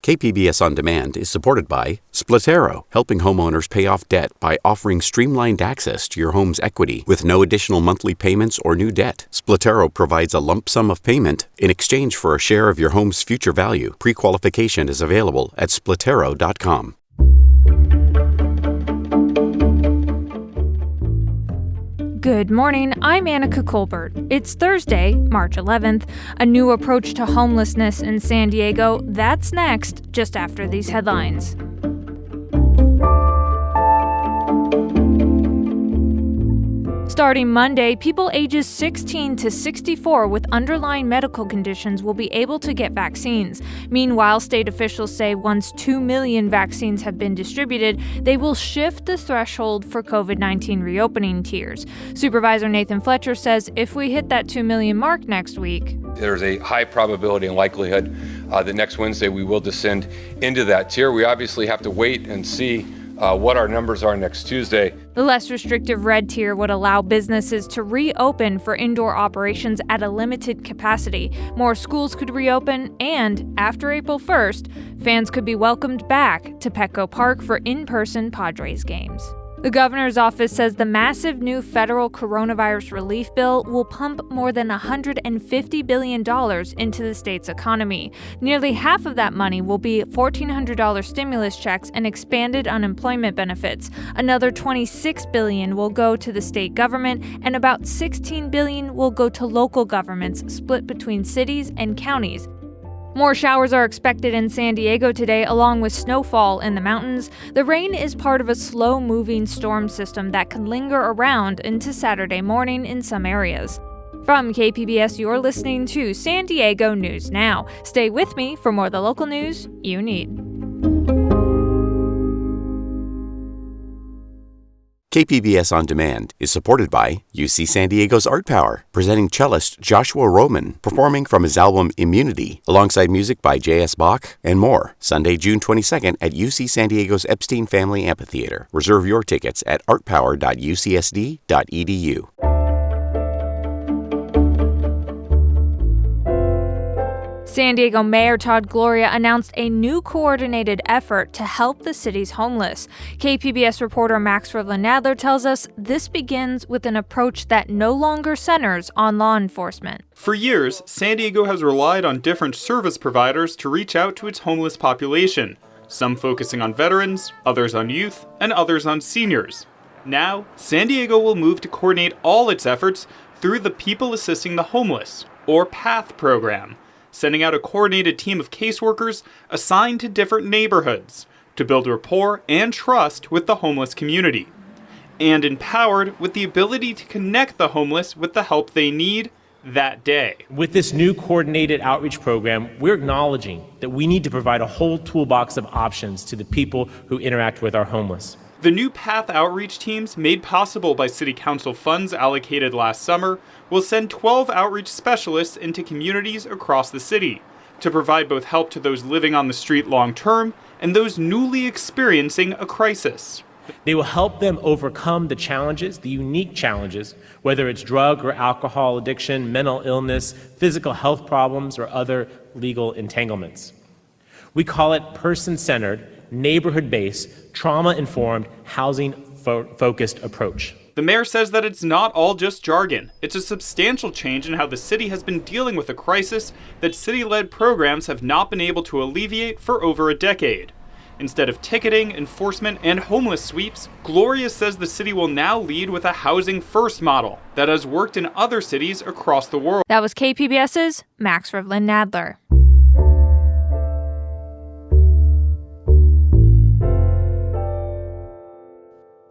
KPBS On Demand is supported by Splatero, helping homeowners pay off debt by offering streamlined access to your home's equity with no additional monthly payments or new debt. Splatero provides a lump sum of payment in exchange for a share of your home's future value. Pre-qualification is available at splatero.com. Good morning, I'm Annika Colbert. It's Thursday, March 11th. A new approach to homelessness in San Diego. That's next, just after these headlines. Starting Monday, people ages 16 to 64 with underlying medical conditions will be able to get vaccines. Meanwhile, state officials say once 2 million vaccines have been distributed, they will shift the threshold for COVID-19 reopening tiers. Supervisor Nathan Fletcher says if we hit that 2 million mark next week, there's a high probability and likelihood that next Wednesday we will descend into that tier. We obviously have to wait and see what our numbers are next Tuesday. The less restrictive red tier would allow businesses to reopen for indoor operations at a limited capacity. More schools could reopen, and after April 1st, fans could be welcomed back to Petco Park for in-person Padres games. The governor's office says the massive new federal coronavirus relief bill will pump more than $150 billion into the state's economy. Nearly half of that money will be $1,400 stimulus checks and expanded unemployment benefits. Another $26 billion will go to the state government, and about $16 billion will go to local governments split between cities and counties. More showers are expected in San Diego today, along with snowfall in the mountains. The rain is part of a slow-moving storm system that can linger around into Saturday morning in some areas. From KPBS, you're listening to San Diego News Now. Stay with me for more of the local news you need. KPBS On Demand is supported by UC San Diego's Art Power, presenting cellist Joshua Roman, performing from his album Immunity, alongside music by J.S. Bach and more. Sunday, June 22nd at UC San Diego's Epstein Family Amphitheater. Reserve your tickets at artpower.ucsd.edu. San Diego Mayor Todd Gloria announced a new coordinated effort to help the city's homeless. KPBS reporter Max Rivlin-Nadler tells us this begins with an approach that no longer centers on law enforcement. For years, San Diego has relied on different service providers to reach out to its homeless population, some focusing on veterans, others on youth, and others on seniors. Now, San Diego will move to coordinate all its efforts through the People Assisting the Homeless, or PATH program, sending out a coordinated team of caseworkers assigned to different neighborhoods to build rapport and trust with the homeless community, and empowered with the ability to connect the homeless with the help they need that day. With this new coordinated outreach program, we're acknowledging that we need to provide a whole toolbox of options to the people who interact with our homeless. The new PATH outreach teams, made possible by City Council funds allocated last summer, will send 12 outreach specialists into communities across the city to provide both help to those living on the street long-term and those newly experiencing a crisis. They will help them overcome the challenges, the unique challenges, whether it's drug or alcohol addiction, mental illness, physical health problems, or other legal entanglements. We call it person-centered, neighborhood-based, trauma-informed, housing-focused approach. The mayor says that it's not all just jargon. It's a substantial change in how the city has been dealing with a crisis that city-led programs have not been able to alleviate for over a decade. Instead of ticketing, enforcement, and homeless sweeps, Gloria says the city will now lead with a housing-first model that has worked in other cities across the world. That was KPBS's Max Rivlin-Nadler.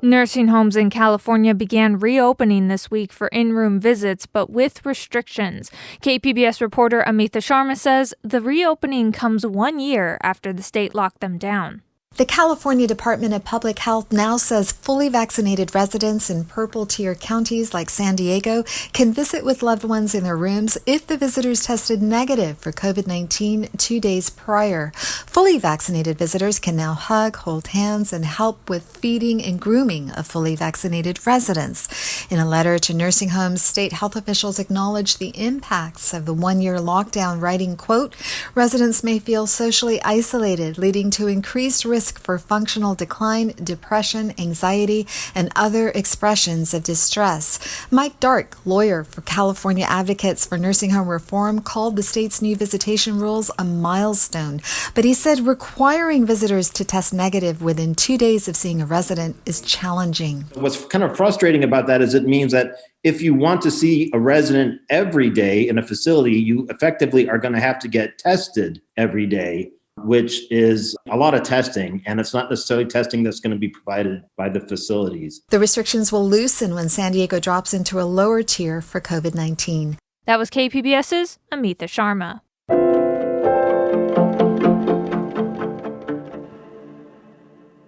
Nursing homes in California began reopening this week for in-room visits, but with restrictions. KPBS reporter Amitha Sharma says the reopening comes 1 year after the state locked them down. The California Department of Public Health now says fully vaccinated residents in purple-tier counties like San Diego can visit with loved ones in their rooms if the visitors tested negative for COVID-19 2 days prior. Fully vaccinated visitors can now hug, hold hands, and help with feeding and grooming of fully vaccinated residents. In a letter to nursing homes, state health officials acknowledged the impacts of the one-year lockdown, writing, quote, residents may feel socially isolated, leading to increased risk for functional decline, depression, anxiety, and other expressions of distress. Mike Dark, lawyer for California Advocates for Nursing Home Reform, called the state's new visitation rules a milestone, but he said requiring visitors to test negative within 2 days of seeing a resident is challenging. What's kind of frustrating about that is it means that if you want to see a resident every day in a facility, you effectively are going to have to get tested every day, which is a lot of testing, and it's not necessarily testing that's going to be provided by the facilities. The restrictions will loosen when San Diego drops into a lower tier for COVID-19. That was KPBS's Amita Sharma.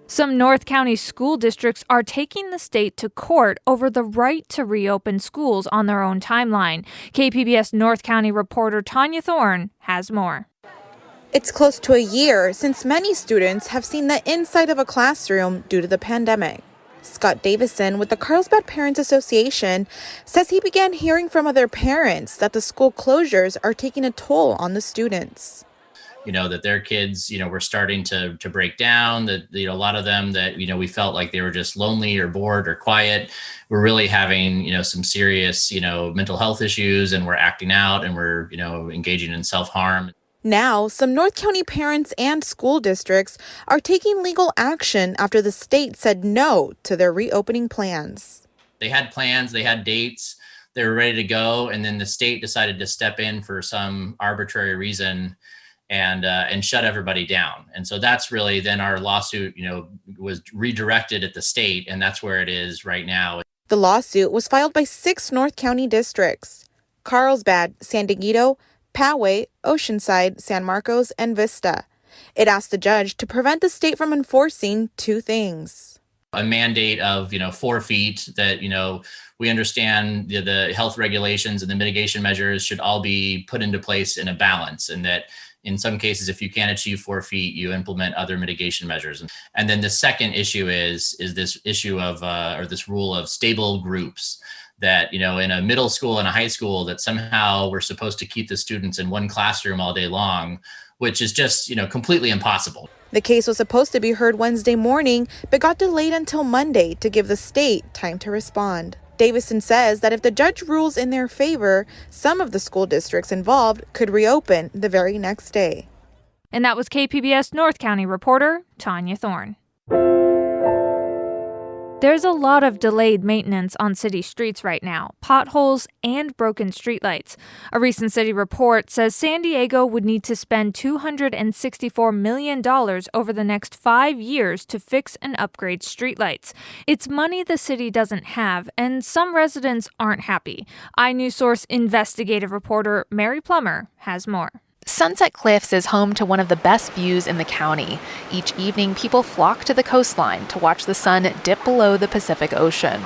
Some North County school districts are taking the state to court over the right to reopen schools on their own timeline. KPBS North County reporter Tanya Thorne has more. It's close to a year since many students have seen the inside of a classroom due to the pandemic. Scott Davison with the Carlsbad Parents Association says he began hearing from other parents that the school closures are taking a toll on the students. That their kids, were starting to break down, that, a lot of them that, we felt like they were just lonely or bored or quiet. We're really having, some serious, mental health issues, and we're acting out, and we're, engaging in self-harm. Now, some North County parents and school districts are taking legal action after the state said no to their reopening plans. They had plans, they had dates, they were ready to go, and then the state decided to step in for some arbitrary reason and shut everybody down. And so that's really then our lawsuit, was redirected at the state, and that's where it is right now. The lawsuit was filed by 6 North County districts: Carlsbad, San Diego, Poway, Oceanside, San Marcos, and Vista. It asked the judge to prevent the state from enforcing 2 things. A mandate of, 4 feet that, we understand the health regulations and the mitigation measures should all be put into place in a balance, and that in some cases, if you can't achieve 4 feet, you implement other mitigation measures. And then the second issue is this issue of, or this rule of stable groups, that, in a middle school and a high school, that somehow we're supposed to keep the students in one classroom all day long, which is just, completely impossible. The case was supposed to be heard Wednesday morning, but got delayed until Monday to give the state time to respond. Davison says that if the judge rules in their favor, some of the school districts involved could reopen the very next day. And that was KPBS North County reporter Tanya Thorne. There's a lot of delayed maintenance on city streets right now, potholes and broken streetlights. A recent city report says San Diego would need to spend $264 million over the next 5 years to fix and upgrade streetlights. It's money the city doesn't have, and some residents aren't happy. iNewsSource investigative reporter Mary Plummer has more. Sunset Cliffs is home to one of the best views in the county. Each evening, people flock to the coastline to watch the sun dip below the Pacific Ocean.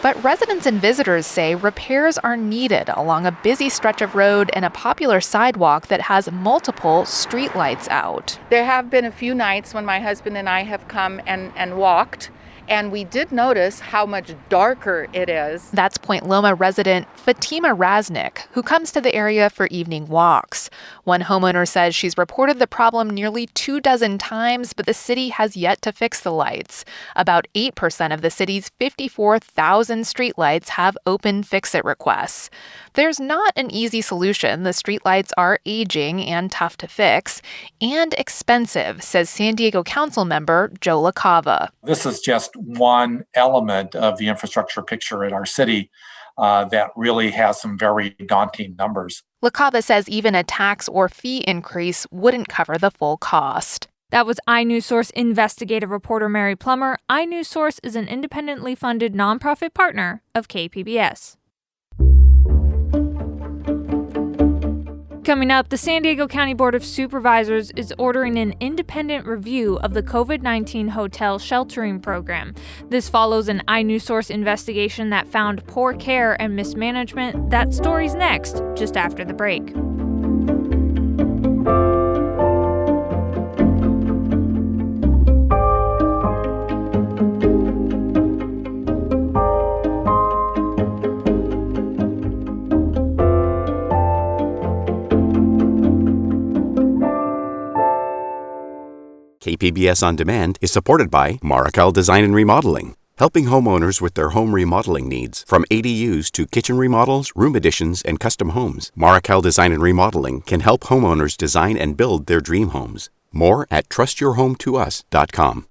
But residents and visitors say repairs are needed along a busy stretch of road and a popular sidewalk that has multiple streetlights out. There have been a few nights when my husband and I have come and walked, and we did notice how much darker it is. That's Point Loma resident Fatima Raznik, who comes to the area for evening walks. One homeowner says she's reported the problem nearly 24 times, but the city has yet to fix the lights. About 8% of the city's 54,000 streetlights have open fix-it requests. There's not an easy solution. The streetlights are aging and tough to fix, and expensive, says San Diego Council member Joe LaCava. This is just one element of the infrastructure picture in our city that really has some very daunting numbers. LaCava says even a tax or fee increase wouldn't cover the full cost. That was iNewsSource investigative reporter Mary Plummer. iNewsSource is an independently funded nonprofit partner of KPBS. Coming up, the San Diego County Board of Supervisors is ordering an independent review of the COVID-19 hotel sheltering program. This follows an iNewsSource investigation that found poor care and mismanagement. That story's next, just after the break. KPBS On Demand is supported by Markel Design and Remodeling, helping homeowners with their home remodeling needs. From ADUs to kitchen remodels, room additions, and custom homes, Markel Design and Remodeling can help homeowners design and build their dream homes. More at trustyourhometous.com.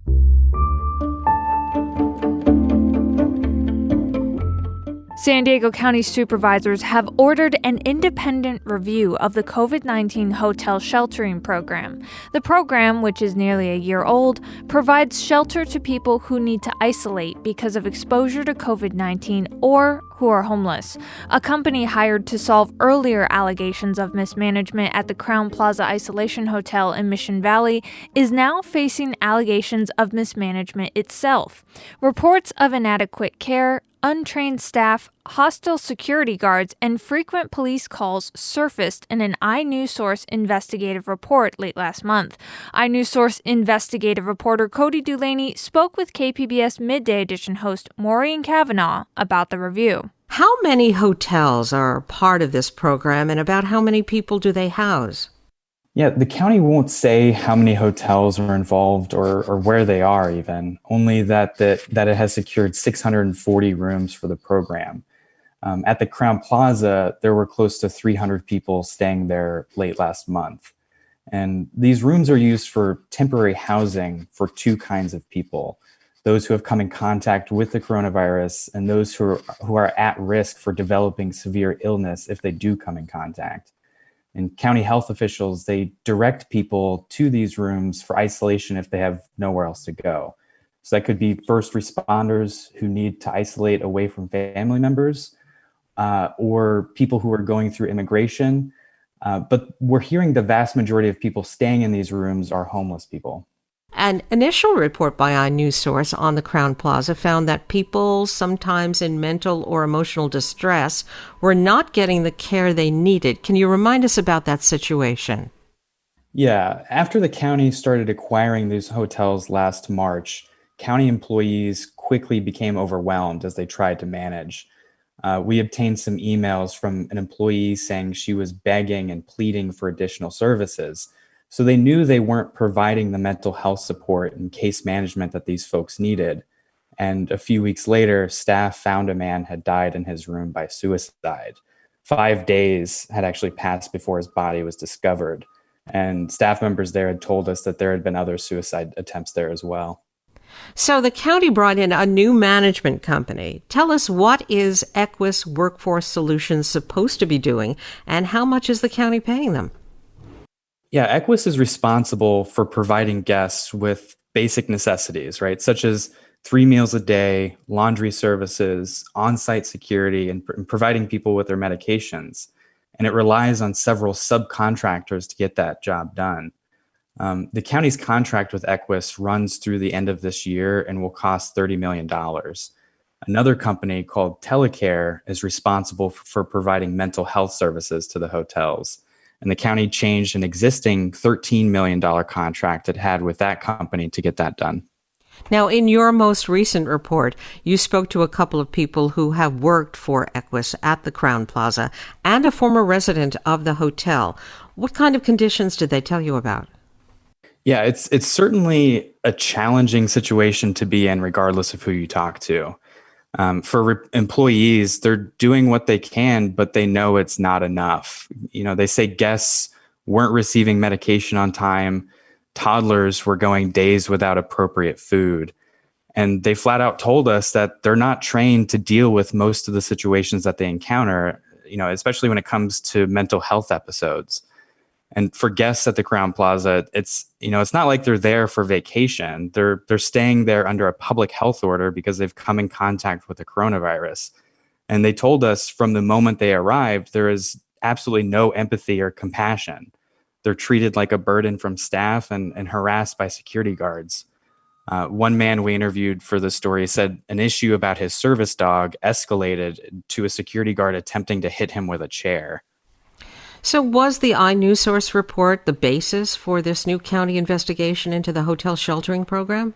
San Diego County supervisors have ordered an independent review of the COVID-19 hotel sheltering program. The program, which is nearly a year old, provides shelter to people who need to isolate because of exposure to COVID-19 or who are homeless. A company hired to solve earlier allegations of mismanagement at the Crowne Plaza Isolation Hotel in Mission Valley is now facing allegations of mismanagement itself. Reports of inadequate care, untrained staff, hostile security guards, and frequent police calls surfaced in an iNewsSource investigative report late last month. iNewsSource investigative reporter Cody Dulaney spoke with KPBS Midday Edition host Maureen Cavanaugh about the review. How many hotels are part of this program, and about how many people do they house? Yeah, the county won't say how many hotels are involved or where they are even, only that it has secured 640 rooms for the program. At the Crowne Plaza, there were close to 300 people staying there late last month. And these rooms are used for temporary housing for two kinds of people: those who have come in contact with the coronavirus and those who are at risk for developing severe illness if they do come in contact. And county health officials, they direct people to these rooms for isolation if they have nowhere else to go. So that could be first responders who need to isolate away from family members, or people who are going through immigration. But we're hearing the vast majority of people staying in these rooms are homeless people. An initial report by iNewsSource on the Crowne Plaza found that people, sometimes in mental or emotional distress, were not getting the care they needed. Can you remind us about that situation? Yeah, after the county started acquiring these hotels last March, county employees quickly became overwhelmed as they tried to manage. We obtained some emails from an employee saying she was begging and pleading for additional services. So they knew they weren't providing the mental health support and case management that these folks needed. And a few weeks later, staff found a man had died in his room by suicide. 5 days had actually passed before his body was discovered. And staff members there had told us that there had been other suicide attempts there as well. So the county brought in a new management company. Tell us, what is Equus Workforce Solutions supposed to be doing, and how much is the county paying them? Yeah, Equus is responsible for providing guests with basic necessities, right? Such as 3 meals a day, laundry services, on-site security, and providing people with their medications. And it relies on several subcontractors to get that job done. The county's contract with Equus runs through the end of this year and will cost $30 million. Another company called Telecare is responsible for providing mental health services to the hotels. And the county changed an existing $13 million contract it had with that company to get that done. Now, in your most recent report, you spoke to a couple of people who have worked for Equus at the Crowne Plaza and a former resident of the hotel. What kind of conditions did they tell you about? Yeah, it's certainly a challenging situation to be in, regardless of who you talk to. For employees, they're doing what they can, but they know it's not enough. You know, they say guests weren't receiving medication on time. Toddlers were going days without appropriate food. And they flat out told us that they're not trained to deal with most of the situations that they encounter, you know, especially when it comes to mental health episodes. And for guests at the Crowne Plaza, it's not like they're there for vacation. They're staying there under a public health order because they've come in contact with the coronavirus. And they told us from the moment they arrived, there is absolutely no empathy or compassion. They're treated like a burden from staff and harassed by security guards. One man we interviewed for the story said an issue about his service dog escalated to a security guard attempting to hit him with a chair. So was the iNewsSource report the basis for this new county investigation into the hotel sheltering program?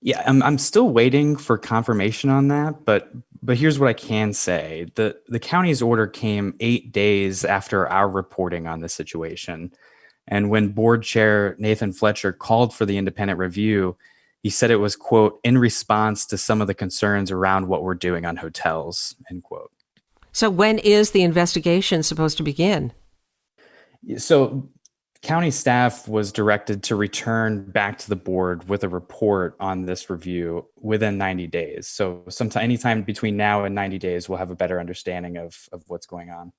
Yeah, I'm still waiting for confirmation on that, but here's what I can say. The county's order came 8 days after our reporting on the situation. And when board chair Nathan Fletcher called for the independent review, he said it was, quote, in response to some of the concerns around what we're doing on hotels, end quote. So when is the investigation supposed to begin? So county staff was directed to return back to the board with a report on this review within 90 days. So anytime between now and 90 days, we'll have a better understanding of what's going on.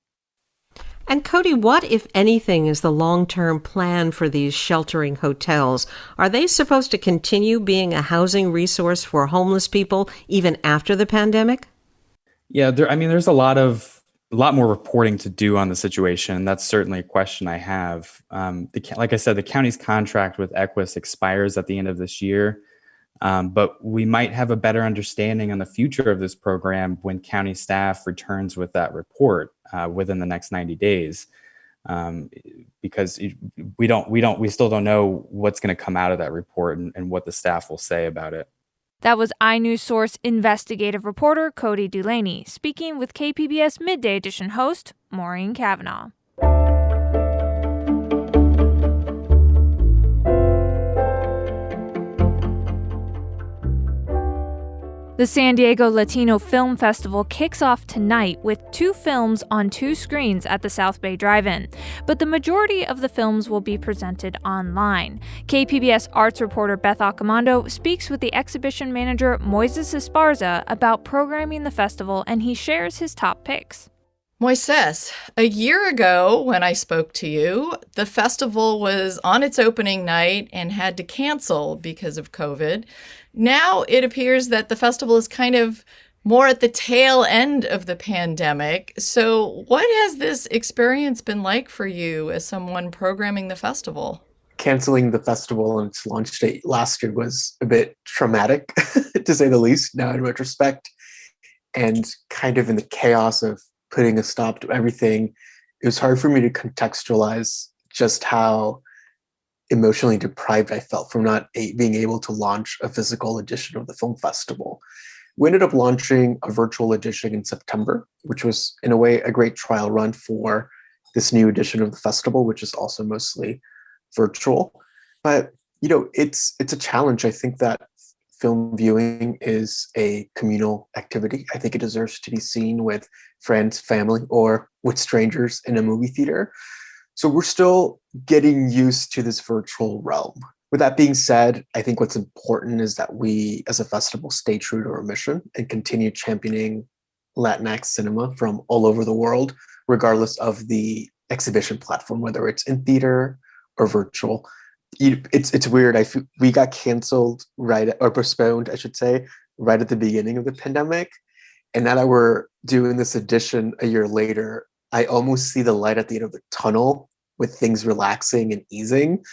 And Cody, what, if anything, is the long-term plan for these sheltering hotels? Are they supposed to continue being a housing resource for homeless people even after the pandemic? Yeah, there's a lot more reporting to do on the situation. That's certainly a question I have. Like I said, the county's contract with Equus expires at the end of this year, but we might have a better understanding on the future of this program when county staff returns with that report within the next 90 days, because we still don't know what's going to come out of that report and what the staff will say about it. That was iNewsSource investigative reporter Cody Delaney speaking with KPBS Midday Edition host Maureen Cavanaugh. The San Diego Latino Film Festival kicks off tonight with 2 films on 2 screens at the South Bay Drive-In, but the majority of the films will be presented online. KPBS arts reporter Beth Accomando speaks with the exhibition manager Moises Esparza about programming the festival, and he shares his top picks. Moises, a year ago when I spoke to you, the festival was on its opening night and had to cancel because of COVID. Now it appears that the festival is kind of more at the tail end of the pandemic. So what has this experience been like for you as someone programming the festival? Canceling the festival on its launch date last year was a bit traumatic, to say the least, now in retrospect. And kind of in the chaos of putting a stop to everything, it was hard for me to contextualize just how emotionally deprived I felt from not being able to launch a physical edition of the film festival. We ended up launching a virtual edition in September, which was in a way a great trial run for this new edition of the festival, which is also mostly virtual. But, it's a challenge. I think that film viewing is a communal activity. I think it deserves to be seen with friends, family, or with strangers in a movie theater. So we're still getting used to this virtual realm. With that being said, I think what's important is that we, as a festival, stay true to our mission and continue championing Latinx cinema from all over the world, regardless of the exhibition platform, whether it's in theater or virtual. It's weird. We got canceled or postponed, I should say, right at the beginning of the pandemic. And now that we're doing this edition a year later, I almost see the light at the end of the tunnel with things relaxing and easing.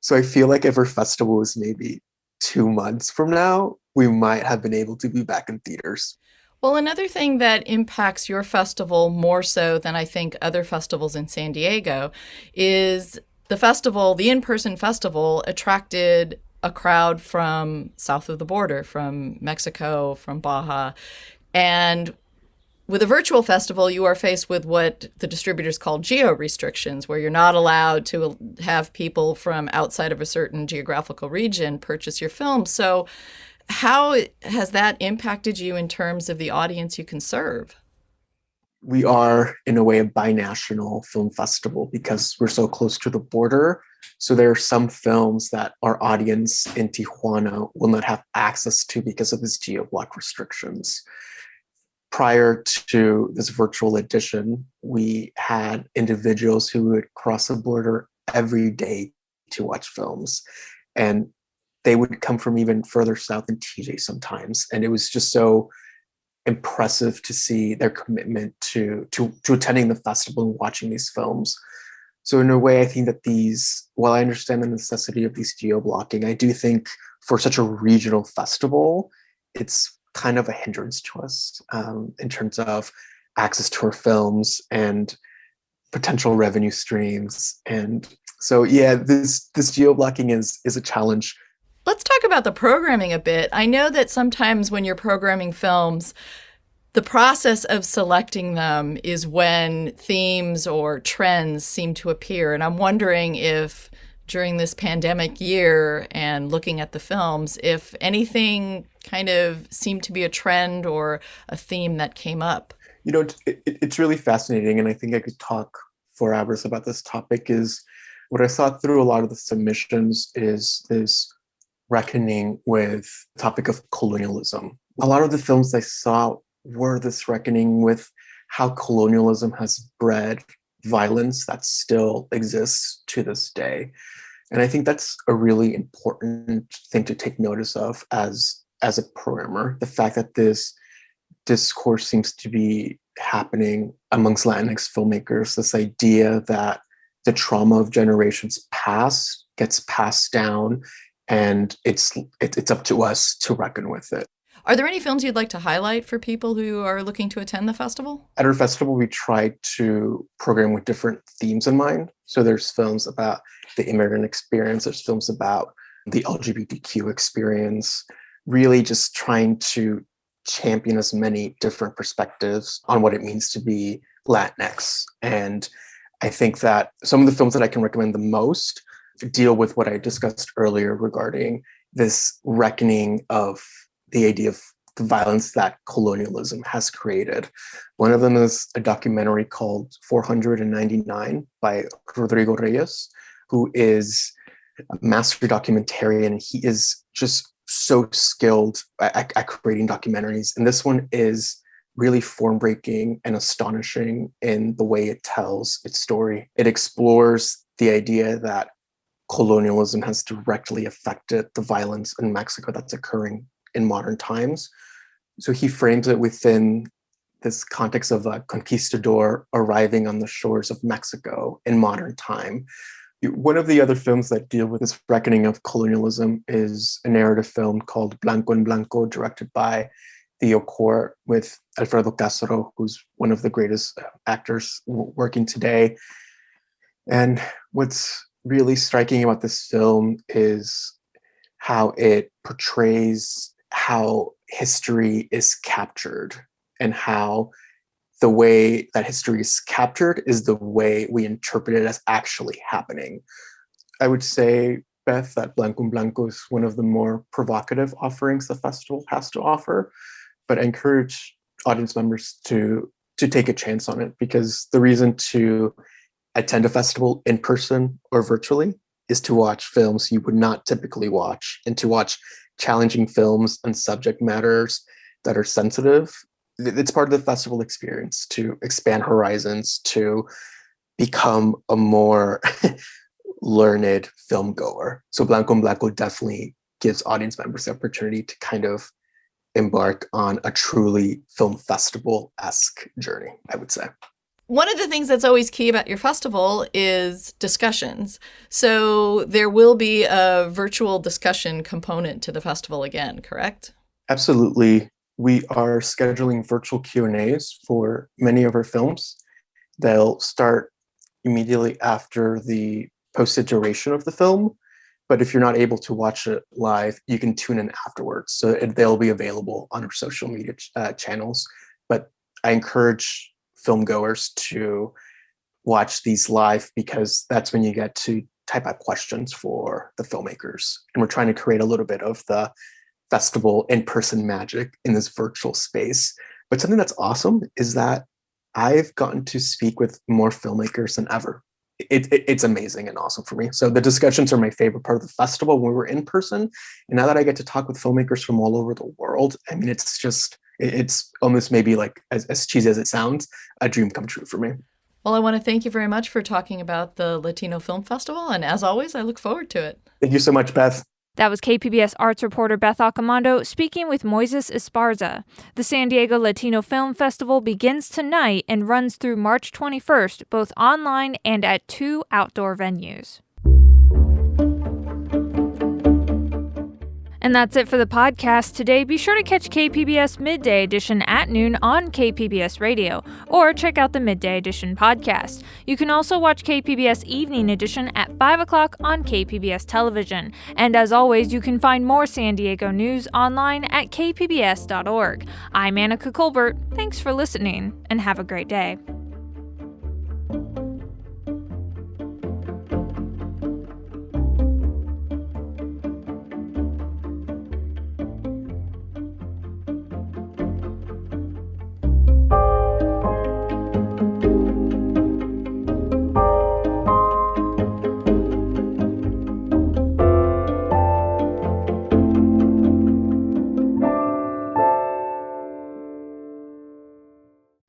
So I feel like if our festival was maybe 2 months from now, we might have been able to be back in theaters. Well, another thing that impacts your festival more so than I think other festivals in San Diego is the festival, the in-person festival, attracted a crowd from south of the border, from Mexico, from Baja. And with a virtual festival, you are faced with what the distributors call geo-restrictions, where you're not allowed to have people from outside of a certain geographical region purchase your film. So how has that impacted you in terms of the audience you can serve? We are, in a way, a binational film festival because we're so close to the border. So there are some films that our audience in Tijuana will not have access to because of this geo-block restrictions. Prior to this virtual edition, we had individuals who would cross the border every day to watch films. And they would come from even further south in TJ sometimes. And it was just so impressive to see their commitment to attending the festival and watching these films. So in a way, I think that while I understand the necessity of these geo-blocking, I do think for such a regional festival, it's kind of a hindrance to us in terms of access to our films and potential revenue streams. And so, yeah, this geo-blocking is a challenge. Let's talk about the programming a bit. I know that sometimes when you're programming films, the process of selecting them is when themes or trends seem to appear. And I'm wondering if during this pandemic year and looking at the films, if anything kind of seemed to be a trend or a theme that came up. It's really fascinating. And I think I could talk for hours about this topic. Is what I saw through a lot of the submissions is this reckoning with the topic of colonialism. A lot of the films I saw were this reckoning with how colonialism has bred violence that still exists to this day. And I think that's a really important thing to take notice of as a programmer. The fact that this discourse seems to be happening amongst Latinx filmmakers, this idea that the trauma of generations past gets passed down, and it's up to us to reckon with it. Are there any films you'd like to highlight for people who are looking to attend the festival? At our festival, we try to program with different themes in mind. So there's films about the immigrant experience, there's films about the LGBTQ experience, really just trying to champion as many different perspectives on what it means to be Latinx. And I think that some of the films that I can recommend the most deal with what I discussed earlier regarding this reckoning of the idea of the violence that colonialism has created. One of them is a documentary called 499 by Rodrigo Reyes, who is a master documentarian. He is just so skilled at creating documentaries. And this one is really form-breaking and astonishing in the way it tells its story. It explores the idea that colonialism has directly affected the violence in Mexico that's occurring in modern times. So he frames it within this context of a conquistador arriving on the shores of Mexico in modern time. One of the other films that deal with this reckoning of colonialism is a narrative film called Blanco en Blanco, directed by Theo Court with Alfredo Castro, who's one of the greatest actors working today. And what's really striking about this film is how it portrays how history is captured, and how the way that history is captured is the way we interpret it as actually happening. I would say, Beth, that Blanco en Blanco is one of the more provocative offerings the festival has to offer, but I encourage audience members to take a chance on it, because the reason to attend a festival in person or virtually is to watch films you would not typically watch, and to watch challenging films and subject matters that are sensitive. It's part of the festival experience to expand horizons, to become a more learned film goer. So Blanco en Blanco definitely gives audience members the opportunity to kind of embark on a truly film festival-esque journey, I would say. One of the things that's always key about your festival is discussions. So there will be a virtual discussion component to the festival again, correct? Absolutely. We are scheduling virtual Q&As for many of our films. They'll start immediately after the posted duration of the film. But if you're not able to watch it live, you can tune in afterwards. So they'll be available on our social media channels. But I encourage film goers to watch these live, because that's when you get to type out questions for the filmmakers. And we're trying to create a little bit of the festival in-person magic in this virtual space. But something that's awesome is that I've gotten to speak with more filmmakers than ever. It's amazing and awesome for me. So the discussions are my favorite part of the festival when we're in person. And now that I get to talk with filmmakers from all over the world, I mean, it's almost maybe like, as cheesy as it sounds, a dream come true for me. Well, I want to thank you very much for talking about the Latino Film Festival. And as always, I look forward to it. Thank you so much, Beth. That was KPBS arts reporter Beth Accomando speaking with Moises Esparza. The San Diego Latino Film Festival begins tonight and runs through March 21st, both online and at 2 outdoor venues. And that's it for the podcast today. Be sure to catch KPBS Midday Edition at noon on KPBS Radio, or check out the Midday Edition podcast. You can also watch KPBS Evening Edition at 5 o'clock on KPBS Television. And as always, you can find more San Diego news online at kpbs.org. I'm Annika Colbert. Thanks for listening, and have a great day.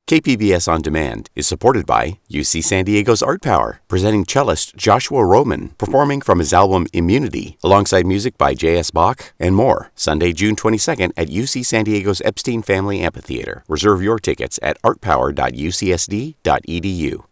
KPBS On Demand is supported by UC San Diego's Art Power, presenting cellist Joshua Roman, performing from his album Immunity, alongside music by J.S. Bach and more, Sunday, June 22nd at UC San Diego's Epstein Family Amphitheater. Reserve your tickets at artpower.ucsd.edu.